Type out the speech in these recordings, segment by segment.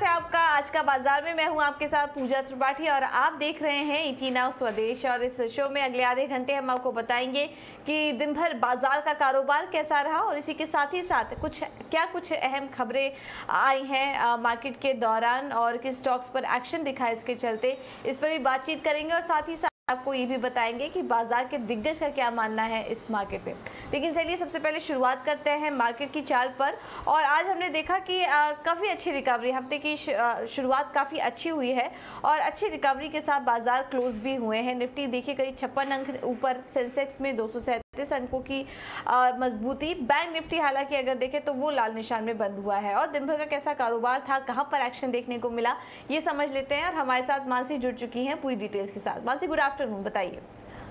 है आपका आज का बाजार में। मैं हूं आपके साथ पूजा त्रिपाठी और आप देख रहे हैं ET Now स्वदेश। और इस शो में अगले आधे घंटे हम आपको बताएंगे कि दिन भर बाजार का कारोबार कैसा रहा और इसी के साथ ही साथ कुछ अहम खबरें आई हैं मार्केट के दौरान और किस स्टॉक्स पर एक्शन दिखा है इसके चलते, इस पर भी बातचीत करेंगे और साथ ही आपको ये भी बताएंगे कि बाजार के दिग्गज का क्या मानना है इस मार्केट में। लेकिन चलिए सबसे पहले शुरुआत करते हैं मार्केट की चाल पर। और आज हमने देखा कि काफ़ी अच्छी रिकवरी, हफ्ते की शुरुआत काफ़ी अच्छी हुई है और अच्छी रिकवरी के साथ बाजार क्लोज भी हुए हैं। निफ्टी देखिए करीब 56 अंक ऊपर, सेंसेक्स में 237 अंकों की मजबूती। बैंक निफ्टी हालांकि अगर देखें तो वो लाल निशान में बंद हुआ है। और दिन भर का कैसा कारोबार था, कहाँ पर एक्शन देखने को मिला, ये समझ लेते हैं। और हमारे साथ मानसी जुड़ चुकी हैं पूरी डिटेल्स के साथ। मानसी, गुड आफ्टरनून, बताइए।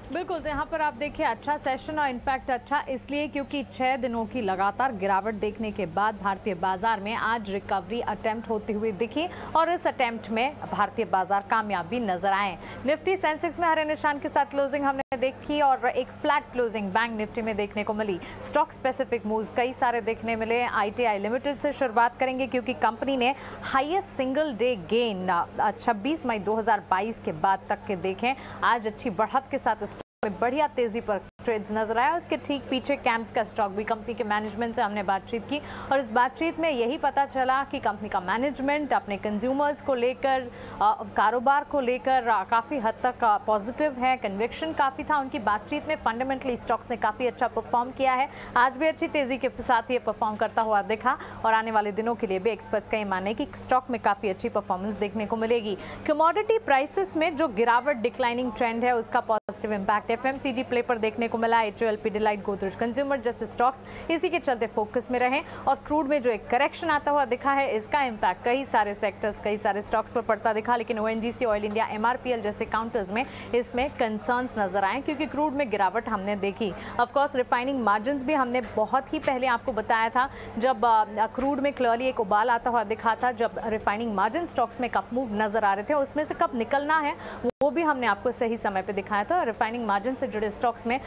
बिल्कुल, तो यहाँ पर आप देखिए अच्छा सेशन, और इनफैक्ट अच्छा इसलिए क्योंकि 6 दिनों की लगातार गिरावट देखने के बाद भारतीय बाजार में आज रिकवरी अटेम्प्ट होती हुई दिखी और इस अटेम्प्ट में भारतीय बाजार कामयाब भी नजर आए। निफ्टी सेंसेक्स में हरे निशान के साथ क्लोजिंग हमने देखी और एक फ्लैट क्लोजिंग बैंक निफ्टी में देखने को मिली। स्टॉक स्पेसिफिक मूव्स कई सारे देखने मिले। ITI लिमिटेड से शुरुआत करेंगे क्योंकि कंपनी ने हाईएस्ट सिंगल डे गेन 26 मई 2022 के बाद तक के देखें। आज अच्छी बढ़त के साथ में बढ़िया तेजी पर ट्रेड्स नजर आया। उसके ठीक पीछे कैम्स का स्टॉक भी, कंपनी के मैनेजमेंट से हमने बातचीत की और इस बातचीत में यही पता चला कि कंपनी का मैनेजमेंट अपने कंज्यूमर्स को लेकर, कारोबार को लेकर काफ़ी हद तक पॉजिटिव है। कन्विक्शन काफ़ी था उनकी बातचीत में। फंडामेंटली स्टॉक्स ने काफ़ी अच्छा परफॉर्म किया है। आज भी अच्छी तेजी के साथ ये परफॉर्म करता हुआ दिखा और आने वाले दिनों के लिए भी एक्सपर्ट्स का ये मानना है कि स्टॉक में काफ़ी अच्छी परफॉर्मेंस देखने को मिलेगी। कमोडिटी प्राइसेस में जो गिरावट, डिक्लाइनिंग ट्रेंड है, उसका पॉजिटिव इंपैक्ट FMCG प्ले पर देखने को मिला। HUL, Pidilite, गोदरेज कंज्यूमर जैसे स्टॉक्स इसी के चलते फोकस में रहे और क्रूड में जो एक करेक्शन आता हुआ दिखा है, इसका इंपैक्ट कई सारे सेक्टर्स, कई सारे स्टॉक्स पर पड़ता दिखा। लेकिन ONGC, ऑयल इंडिया, MRPL जैसे काउंटर्स में इसमें कंसर्न्स नजर आए क्योंकि क्रूड में गिरावट हमने देखी। ऑफकोर्स रिफाइनिंग मार्जिन्स भी हमने बहुत ही पहले आपको बताया था, जब क्रूड में क्लियरली एक उबाल आता हुआ दिखा था, जब रिफाइनिंग मार्जिन स्टॉक्स में कप मूव नजर आ रहे थे, उसमें से कब निकलना है वो भी हमने आपको सही समय पे दिखाया था। रिफाइनिंग मार्जिन से जुड़े स्टॉक्स में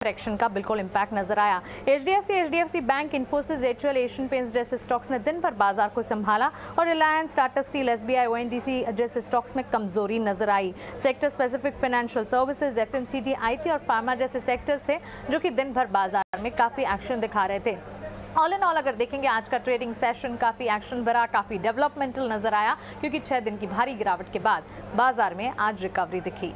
करेक्शन का बिल्कुल इंपैक्ट नजर आया। HDFC bank, Infosys, HUL, Asian Paints जैसे स्टॉक्स ने दिन भर बाजार को संभाला और Reliance, Tata steel, SBI, ONGC जैसे स्टॉक्स में कमजोरी नजर आई। Sector specific financial services, FMCG, IT और फार्मा जैसे सेक्टर्स थे जो कि दिन भर बाजार में काफी एक्शन दिखा रहे थे। ऑल इन ऑल अगर देखेंगे आज का ट्रेडिंग सेशन काफ़ी एक्शन भरा, काफ़ी डेवलपमेंटल नजर आया क्योंकि 6 दिन की भारी गिरावट के बाद बाजार में आज रिकवरी दिखी।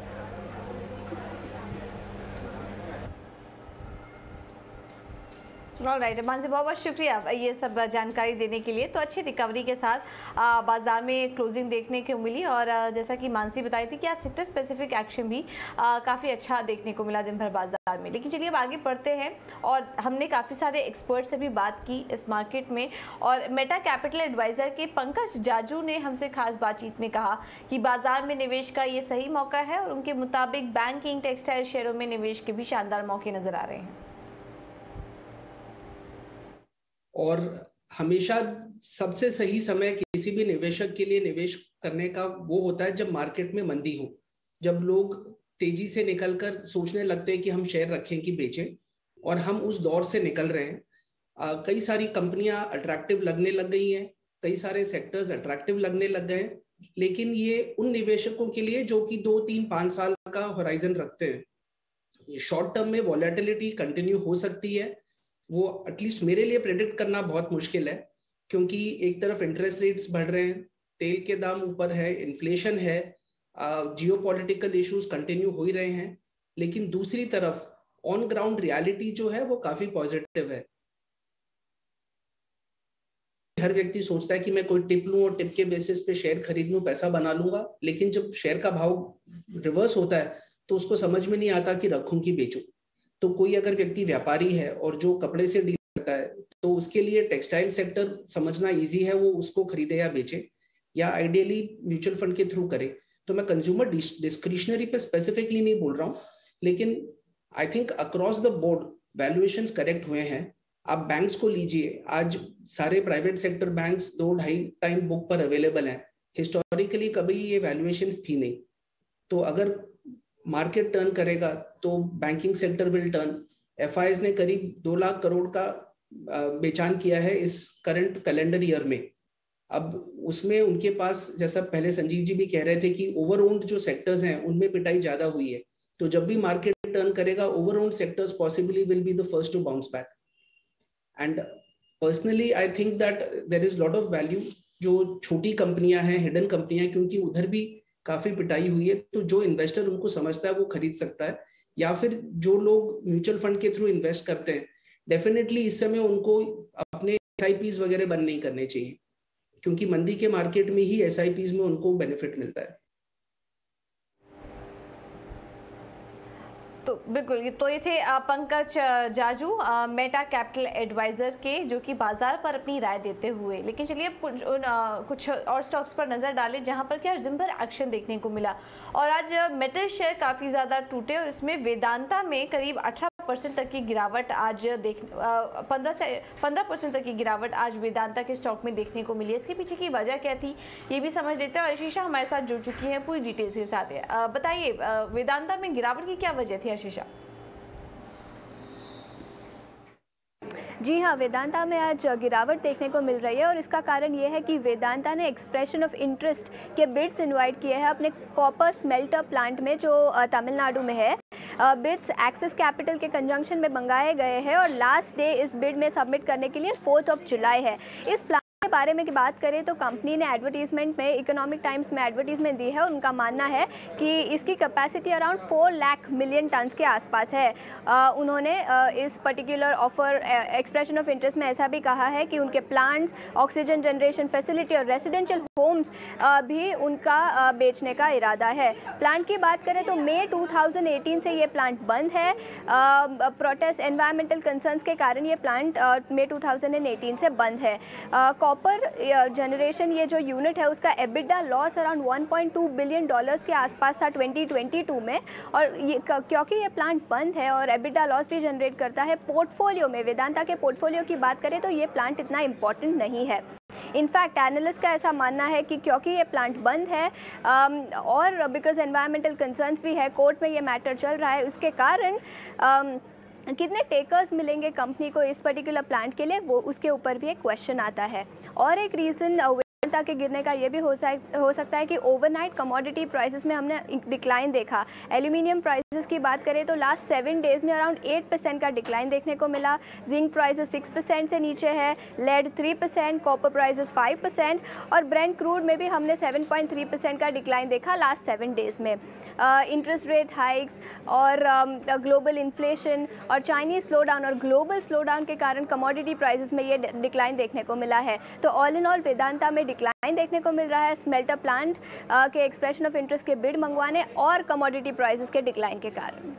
ऑलराइट मानसी, बहुत बहुत शुक्रिया ये सब जानकारी देने के लिए। तो अच्छी रिकवरी के साथ बाजार में क्लोजिंग देखने को मिली और जैसा कि मानसी बताई थी कि आज सेक्टर स्पेसिफिक एक्शन भी काफ़ी अच्छा देखने को मिला दिन भर बाजार में। लेकिन चलिए अब आगे बढ़ते हैं और हमने काफ़ी सारे एक्सपर्ट से भी बात की इस मार्केट में और मेटा कैपिटल एडवाइज़र के पंकज जाजू ने हमसे खास बातचीत में कहा कि बाजार में निवेश का ये सही मौका है और उनके मुताबिक बैंकिंग, टेक्सटाइल शेयरों में निवेश के भी शानदार मौके नजर आ रहे हैं। और हमेशा सबसे सही समय किसी भी निवेशक के लिए निवेश करने का वो होता है जब मार्केट में मंदी हो, जब लोग तेजी से निकलकर सोचने लगते हैं कि हम शेयर रखें कि बेचें, और हम उस दौर से निकल रहे हैं। कई सारी कंपनियां अट्रैक्टिव लगने लग गई हैं, कई सारे सेक्टर्स अट्रैक्टिव लगने लग गए हैं, लेकिन ये उन निवेशकों के लिए जो कि 2, 3, 5 साल का होराइजन रखते हैं। शॉर्ट टर्म में वॉलेटिलिटी कंटिन्यू हो सकती है, वो एटलीस्ट मेरे लिए प्रेडिक्ट करना बहुत मुश्किल है क्योंकि एक तरफ इंटरेस्ट रेट्स बढ़ रहे हैं, तेल के दाम ऊपर है, इन्फ्लेशन है, जियोपॉलिटिकल इश्यूज कंटिन्यू हो ही रहे हैं, लेकिन दूसरी तरफ ऑन ग्राउंड रियलिटी जो है वो काफी पॉजिटिव है। हर व्यक्ति सोचता है कि मैं कोई टिप लूं और टिप के बेसिस पे शेयर खरीद लूं, पैसा बना लूंगा, लेकिन जब शेयर का भाव रिवर्स होता है तो उसको समझ में नहीं आता कि रखूं कि बेचूं। तो कोई अगर व्यक्ति व्यापारी है और जो कपड़े से डील करता है तो उसके लिए टेक्सटाइल सेक्टर समझना इजी है, वो उसको खरीदे या बेचे या आइडियली म्यूचुअल फंड के थ्रू करे। तो मैं कंज्यूमर डिस्क्रिशनरी पे स्पेसिफिकली नहीं बोल रहा हूँ, लेकिन I think across the board valuations correct हुए हैं। आप बैंक्स को लीजिए, आज सारे private sector banks 2-2.5 time book पर अवेलेबल हैं। हिस्टोरिकली कभी ये वैल्यूएशंस थी नहीं। तो अगर मार्केट टर्न करेगा तो banking sector will turn. FIs ने करीब 2 लाख करोड़ का बेचान किया है इस करंट कैलेंडर ईयर में। अब उसमें उनके पास, जैसा पहले संजीव जी भी कह रहे थे कि ओवर ओन्ड जो सेक्टर्स हैं उनमें पिटाई ज्यादा हुई है, तो जब भी मार्केट टर्न करेगा over owned sectors possibly will be the first to bounce back. And personally I think that there is lot of value जो छोटी कंपनियां हैं, हिडन कंपनियां, क्योंकि उधर भी काफी पिटाई हुई है, तो जो इन्वेस्टर उनको समझता है वो खरीद सकता है, या फिर जो लोग म्यूचुअल फंड के थ्रू इन्वेस्ट करते हैं डेफिनेटली इस समय उनको अपने SIPs वगैरह बंद नहीं करने चाहिए, क्योंकि मंदी के मार्केट में ही SIPs में उनको बेनिफिट मिलता है। तो बिल्कुल, तो ये थे Pankaj Jajoo Meta Capital advisor के, जो कि बाजार पर अपनी राय देते हुए। लेकिन चलिए कुछ और स्टॉक्स पर नजर डालें जहां पर क्या दिन भर एक्शन देखने को मिला। और आज मेटल शेयर काफी ज्यादा टूटे और इसमें वेदांता में करीब 18% तक की गिरावट आज 15% तक की गिरावट आज वेदांता के स्टॉक में देखने को मिली है। इसके पीछे की वजह क्या थी ये भी समझ लेते हैं, और आशीषा हमारे साथ जुड़ चुकी है पूरी डिटेल्स के साथ। बताइए वेदांता में गिरावट की क्या वजह थी आशीषा? जी हाँ, वेदांता में आज गिरावट देखने को मिल रही है और इसका कारण ये है कि वेदांता ने एक्सप्रेशन ऑफ इंटरेस्ट के बिड्स इनवाइट किए हैं अपने कॉपर स्मेल्टर प्लांट में जो तमिलनाडु में है। बिड्स एक्सिस कैपिटल के कंजंक्शन में मंगाए गए हैं और लास्ट डे इस बिड में सबमिट करने के लिए 4 जुलाई है। इस प्लांट के बारे में की बात करें तो कंपनी ने एडवर्टीजमेंट में, इकोनॉमिक टाइम्स में एडवर्टीजमेंट दी है। उनका मानना है कि इसकी capacity around 4 lakh million turns के आसपास है। उन्होंने इस particular offer expression of interest में ऐसा भी कहा है कि उनके प्लांट्स, ऑक्सीजन जनरेशन फैसिलिटी और रेजिडेंशियल होम्स भी उनका बेचने का इरादा है। प्लांट की बात करें तो मई 2018 से ये प्लांट बंद है। प्रोटेस्ट एनवायरमेंटल कंसर्न्स के कारण ये प्लांट मई 2018 से बंद है। कॉपर जनरेशन ये जो यूनिट है उसका एबिटा लॉस अराउंड $1.2 बिलियन के आसपास था 2022 में, और ये क्योंकि ये प्लांट बंद है और एबिटा लॉस भी जनरेट करता है, पोर्टफोलियो में, वेदांता के पोर्टफोलियो की बात करें तो ये प्लांट इतना इम्पोर्टेंट नहीं है। इनफैक्ट एनालिस्ट का ऐसा मानना है कि क्योंकि ये प्लांट बंद है और बिकॉज एनवायरमेंटल कंसर्न्स भी है, कोर्ट में ये मैटर चल रहा है, उसके कारण कितने टेकर्स मिलेंगे कंपनी को इस पर्टिकुलर प्लांट के लिए, वो उसके ऊपर भी एक क्वेश्चन आता है। और एक रीज़न वेदांता के गिरने का ये भी हो सकता है कि ओवरनाइट कमोडिटी प्राइसेस में हमने डिक्लाइन देखा। एल्यूमिनियम प्राइसेस की बात करें तो लास्ट 7 डेज़ में अराउंड 8% का डिक्लाइन देखने को मिला। जिंक प्राइसेस 6% से नीचे है, लेड 3%, कॉपर प्राइसेस 5% और ब्रेंट क्रूड में भी हमने 7.3% का डिक्लाइन देखा लास्ट 7 डेज़ में। इंटरेस्ट रेट हाइक्स और ग्लोबल इन्फ्लेशन और चाइनीज़ स्लोडाउन और ग्लोबल स्लोडाउन के कारण कमोडिटी प्राइसेस में ये डिक्लाइन देखने को मिला है। तो ऑल इन ऑल वेदांता में डिक्लाइन देखने को मिल रहा है स्मेल्टर प्लांट के एक्सप्रेशन ऑफ इंटरेस्ट के बिड मंगवाने और कमोडिटी प्राइसेस के डिक्लाइन के कारण।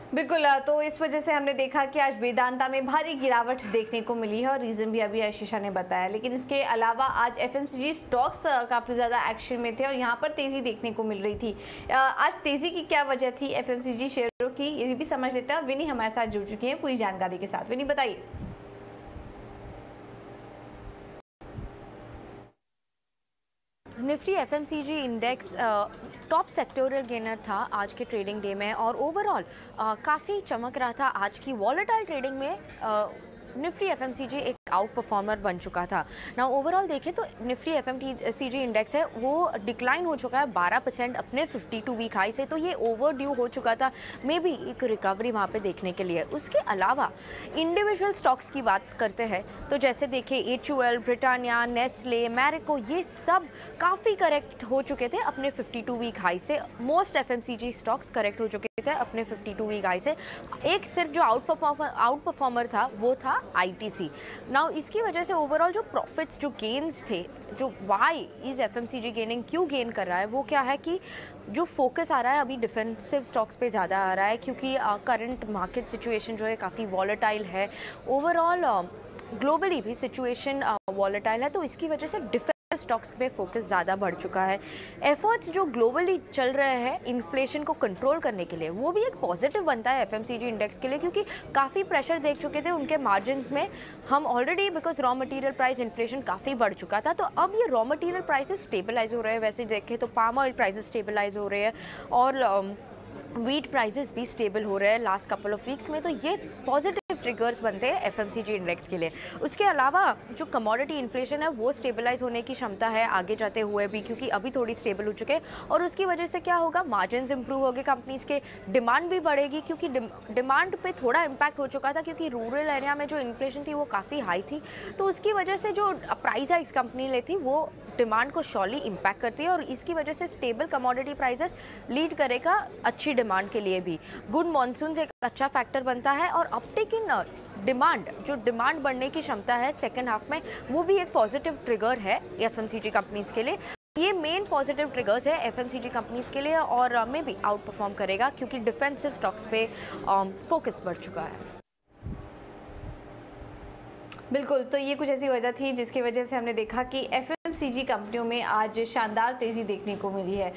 बिल्कुल, तो इस वजह से हमने देखा कि आज वेदांता में भारी गिरावट देखने को मिली है और रीज़न भी अभी आशीषा ने बताया। लेकिन इसके अलावा आज FMCG स्टॉक्स काफ़ी ज़्यादा एक्शन में थे और यहाँ पर तेज़ी देखने को मिल रही थी। आज तेज़ी की क्या वजह थी FMCG शेयरों की, ये भी समझ लेते हैं। विनी हमारे साथ जुड़ चुकी हैं पूरी जानकारी के साथ। विनी बताइए। Nifty FMCG index top sectoral gainer था आज के ट्रेडिंग डे में और ओवरऑल काफ़ी चमक रहा था। आज की वॉलेटाइल ट्रेडिंग में निफ्टी FMCG एक आउट परफॉर्मर बन चुका था ना। ओवरऑल देखें तो निफ्टी FMCG इंडेक्स है वो डिक्लाइन हो चुका है 12% अपने 52 वीक हाई से, तो ये ओवर ड्यू हो चुका था। मे बी एक रिकवरी वहाँ पे देखने के लिए। उसके अलावा इंडिविजुअल स्टॉक्स की बात करते हैं तो जैसे देखिए HUL, ब्रिटानिया, नेस्ले, मैरिको, ये सब काफ़ी करेक्ट हो चुके थे अपने 52 वीक हाई से। मोस्ट FMCG स्टॉक्स करेक्ट हो चुके थे अपने 52 वीक हाई से। एक सिर्फ जो आउट परफॉर्मर था वो था ITC। नाउ इसकी वजह से ओवरऑल जो प्रॉफिट्स, जो गेन्स थे, जो वाई इज FMCG गेनिंग, क्यों गेन कर रहा है, वो क्या है कि जो फोकस आ रहा है अभी डिफेंसिव स्टॉक्स पे ज़्यादा आ रहा है, क्योंकि करंट मार्केट सिचुएशन जो है काफ़ी वॉलेटाइल है। ओवरऑल ग्लोबली भी सिचुएशन वॉलेटाइल है, तो इसकी वजह से डिफेंसिव स्टॉक्स पे फोकस ज़्यादा बढ़ चुका है। एफर्ट्स जो ग्लोबली चल रहे हैं इन्फ्लेशन को कंट्रोल करने के लिए, वो भी एक पॉजिटिव बनता है FMCG इंडेक्स के लिए, क्योंकि काफ़ी प्रेशर देख चुके थे उनके मार्जिन्स में हम already, because raw material price inflation काफ़ी बढ़ चुका था। तो अब ये रॉ मटेरियल प्राइसेस स्टेबलाइज हो रहे हैं। वैसे देखें तो पाम ऑयल प्राइसेस स्टेबलाइज हो रहे हैं और व्हीट प्राइसेस भी स्टेबल हो रहे हैं लास्ट कपल ऑफ वीक्स में। तो ये पॉजिटिव ट्रिगर्स बनते हैं एफएमसीजी इंडेक्स के लिए। उसके अलावा जो कमोडिटी इन्फ्लेशन है वो स्टेबलाइज होने की क्षमता है आगे जाते हुए भी, क्योंकि अभी थोड़ी स्टेबल हो चुके हैं, और उसकी वजह से क्या होगा, मार्जिन इंप्रूव होंगे कंपनीज के, डिमांड भी बढ़ेगी, क्योंकि डिमांड पे थोड़ा इम्पैक्ट हो चुका था क्योंकि रूरल एरिया में जो इन्फ्लेशन थी वो काफ़ी हाई थी, तो उसकी वजह से जो प्राइस हाइक्स कंपनी लेती वो डिमांड को श्योरली इम्पैक्ट करती है, और इसकी वजह से स्टेबल कमोडिटी प्राइसेस लीड करेगा अच्छी डिमांड के लिए भी। गुड मॉनसून एक अच्छा फैक्टर बनता है, और अपटेक इन डिमांड, जो डिमांड बढ़ने की क्षमता है सेकेंड हाफ में, वो भी एक पॉजिटिव ट्रिगर है एफएमसीजी कंपनीज के लिए। ये मेन पॉजिटिव ट्रिगर्स है एफएमसीजी कंपनीज के लिए, और में भी आउट परफॉर्म करेगा क्योंकि डिफेंसिव स्टॉक्स पे फोकस बढ़ चुका है। बिल्कुल, तो ये कुछ ऐसी वजह थी जिसकी वजह से हमने देखा कि एफएमसीजी कंपनियों में आज शानदार तेज़ी देखने को मिली है।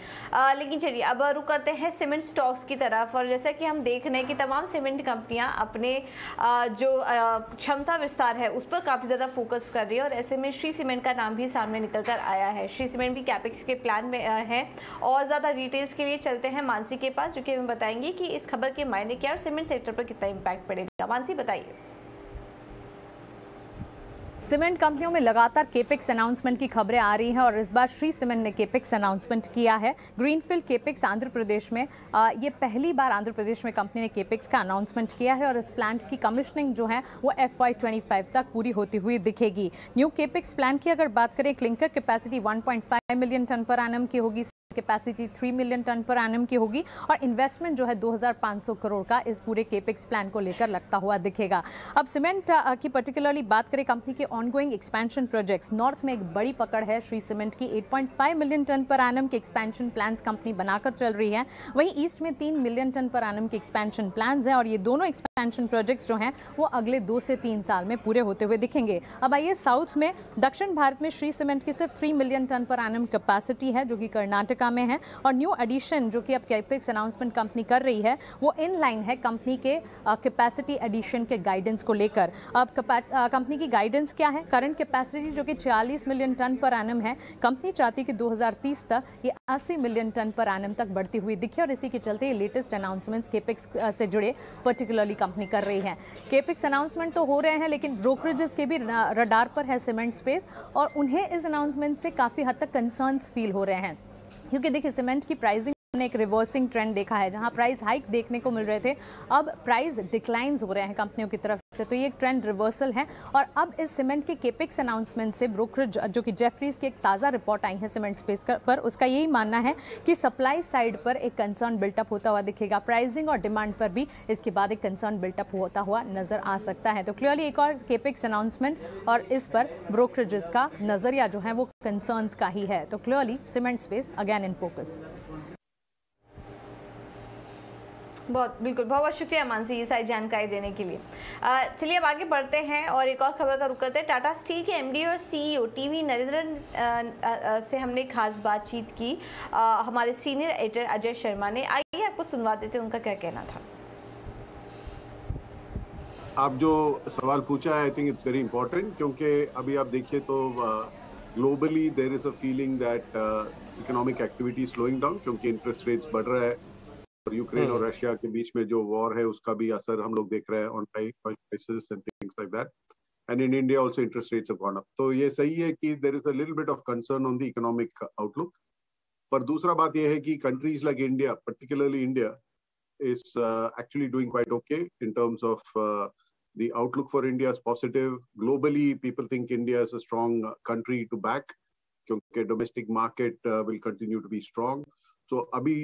लेकिन चलिए अब रुक करते हैं सीमेंट स्टॉक्स की तरफ, और जैसा कि हम देख रहे हैं कि तमाम सीमेंट कंपनियां अपने जो क्षमता विस्तार है उस पर काफ़ी ज़्यादा फोकस कर रही है, और ऐसे में श्री सीमेंट का नाम भी सामने निकल कर आया है। श्री सीमेंट भी कैपेक्स के प्लान में है, और ज़्यादा डिटेल्स के लिए चलते हैं मानसी के पास, जो कि हमें बताएंगे कि इस खबर के मायने क्या और सीमेंट सेक्टर पर कितना इम्पैक्ट पड़ेगा। मानसी बताइए। सीमेंट कंपनियों में लगातार केपेक्स अनाउंसमेंट की खबरें आ रही हैं, और इस बार श्री सीमेंट ने केपेक्स अनाउंसमेंट किया है। ग्रीनफील्ड केपेक्स आंध्र प्रदेश में, ये पहली बार आंध्र प्रदेश में कंपनी ने केपेक्स का अनाउंसमेंट किया है, और इस प्लांट की कमिश्निंग जो है वो FY25 तक पूरी होती हुई दिखेगी। न्यू केपेक्स प्लान की अगर बात करें, clinker capacity 1.5 million tonne per annum की होगी, capacity 3 million tonne per annum की होगी, और इन्वेस्टमेंट जो है 2500 करोड़ का इस पूरे केपेक्स प्लान को लेकर लगता हुआ दिखेगा। अब सीमेंट की पर्टिकुलरली बात करें, कंपनी के ऑनगोइंग एक्सपेंशन प्रोजेक्ट्स, नॉर्थ में एक बड़ी पकड़ है श्री सीमेंट की, 8.5 मिलियन टन पर एनम के एक्सपेंशन प्लान्स कंपनी बनाकर चल रही है। वहीं ईस्ट में 3 मिलियन टन पर एनम के एक्सपेंशन प्लान्स हैं, और ये दोनों एक्सपेंशन प्रोजेक्ट्स जो हैं वो अगले 2 से 3 साल में पूरे होते हुए दिखेंगे। अब आइए साउथ में, दक्षिण भारत में श्री सीमेंट की सिर्फ 3 million tonne per annum capacity है, जो कि कर्नाटक में है, और न्यू एडिशन जो कि अब कैपेक्स अनाउंसमेंट कंपनी कर रही है वो इन लाइन है कंपनी के कैपेसिटी एडिशन के गाइडेंस को लेकर। अब कंपनी की गाइडेंस क्या है? करंट कैपेसिटी जो कि 40 मिलियन टन पर एनम है, कंपनी चाहती है कि 2030 तक ये 80 मिलियन टन पर एनम तक बढ़ती हुई दिखे, और इसी के चलते ये लेटेस्ट अनाउंसमेंट्स केपेक्स से जुड़े पर्टिकुलरली कंपनी कर रही है। केपेक्स अनाउंसमेंट तो हो रहे हैं, लेकिन ब्रोकरेजेस के भी रडार पर है सीमेंट स्पेस, और उन्हें इस अनाउंसमेंट से काफ़ी हद तक कंसर्न्स फील हो रहे हैं, क्योंकि देखिए सीमेंट की प्राइसिंग ने एक रिवर्सिंग ट्रेंड देखा है, जहां प्राइस हाइक देखने को मिल रहे थे, अब प्राइस डिक्लाइंस हो रहे हैं कंपनियों की तरफ से, तो ये एक ट्रेंड रिवर्सल है। और अब इस सीमेंट के केपेक्स अनाउंसमेंट से ब्रोकरेज जो कि जेफरीज की एक ताज़ा रिपोर्ट आई है सीमेंट स्पेस पर, उसका यही मानना है कि सप्लाई साइड पर एक कंसर्न बिल्टअप होता हुआ दिखेगा, प्राइसिंग और डिमांड पर भी इसके बाद एक कंसर्न बिल्टअप होता हुआ नजर आ सकता है। तो क्लियरली एक और केपेक्स अनाउंसमेंट, और इस पर ब्रोकरेजेस का नजरिया जो है वो कंसर्न्स का ही है। तो clearly cement space again in focus. बिल्कुल बहुत शुक्रिया मानसी ये सारी जानकारी देने के लिए। चलिए अब आगे बढ़ते हैं और एक और खबर का रुख करते हैं। टाटा स्टील के MD और CEO टीवी नरेंद्रन से हमने खास बातचीत की, हमारे सीनियर एडिटर अजय शर्मा ने। आइए आपको सुनवा देते हैं उनका क्या कहना था। आप जो सवाल पूछा है, I think it's very important, क्योंकि अभी आप देखिए तो globally there is a feeling that economic activity slowing down, क्योंकि इंटरेस्ट रेट्स बढ़ रहा है, और यूक्रेन और रशिया के बीच में जो वॉर है उसका भी असर हम लोग देख रहे हैं on prices and things like that, and in India also interest rates have gone up. तो ये सही है कि there is a little bit of concern on the economic outlook, पर दूसरा बात यह है कि countries like India, particularly India, is actually doing quite okay in terms of the outlook for India is positive. Globally, people think India is a strong country to back, because domestic market will continue to be strong. So, abhi,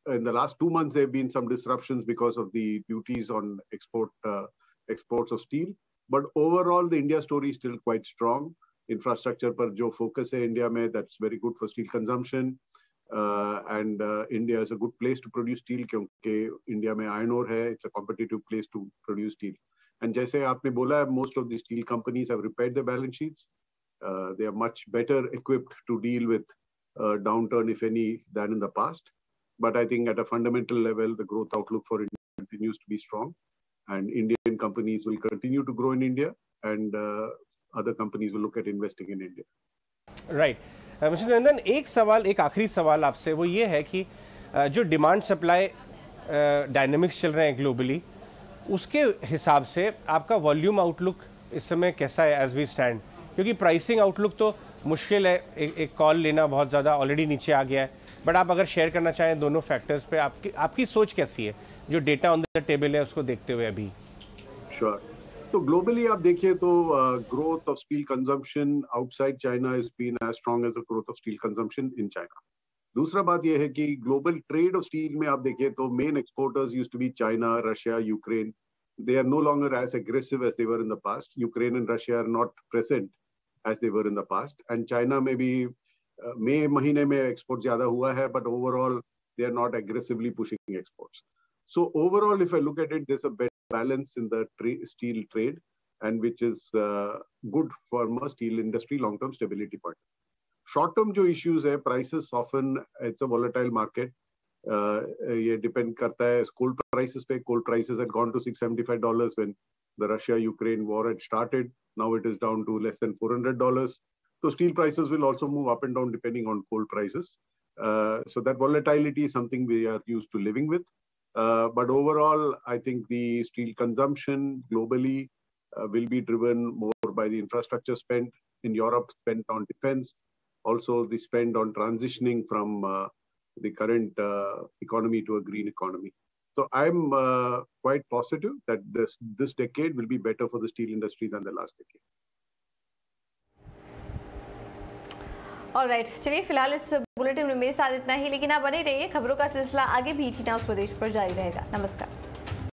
in the last 2 months, there have been some disruptions because of the duties on exports of steel. But overall, the India story is still quite strong. Infrastructure पर जो focus है India में, that's very good for steel consumption. And India is a good place to produce steel, क्योंकि India में iron ore है, it's a competitive place to produce steel. And जैसे आपने बोला, most of the steel companies have repaired their balance sheets. They are much better equipped to deal with downturn, if any, than in the past. But I think at a fundamental level, the growth outlook for India continues to be strong, and Indian companies will continue to grow in India, and other companies will look at investing in India. Right. Mister Nandan, एक आखिरी सवाल आपसे, वो ये है कि जो demand supply dynamics चल रहे हैं ग्लोबली, उसके हिसाब से आपका वॉल्यूम आउटलुक इस समय कैसा है एज वी स्टैंड? क्योंकि प्राइसिंग आउटलुक तो मुश्किल है, एक कॉल लेना बहुत ज़्यादा ऑलरेडी नीचे आ गया है, बट आप अगर शेयर करना चाहें दोनों फैक्टर्स पे आपकी सोच कैसी है जो डेटा ऑन द टेबल है उसको देखते हुए अभी? श्योर। तो ग्लोबली आप देखिए तो growth of steel consumption outside China is been as strong as the growth of steel consumption in China. दूसरा बात यह है कि ग्लोबल ट्रेड ऑफ स्टील में आप देखिए तो main exporters used to be China, Russia, Ukraine. They are no longer as aggressive as they were in the past. Ukraine and Russia are not present as they were in the past. And China may be May महीने में export ज़्यादा हुआ है, but overall they are not aggressively pushing exports. So overall, if I look at it, there's a better balance in the steel trade, and which is good for a steel industry long-term stability point. Short-term जो issues है, prices often it's a volatile market. ये depend करता है कोल prices पे। कोल prices had gone to $675 when the Russia-Ukraine war had started. Now it is down to less than $400. So steel prices will also move up and down depending on coal prices. So that volatility is something we are used to living with. But overall, I think the steel consumption globally will be driven more by the infrastructure spend in Europe, spent on defense, also the spend on transitioning from the current economy to a green economy. So I'm quite positive that this decade will be better for the steel industry than the last decade. Alright, चलिए फिलहाल इस bulletin में मेरे साथ इतना ही, लेकिन आप बने रहिए, खबरों का सिलसिला आगे भी ईटी नाउ स्वदेश पर जारी रहेगा। नमस्कार।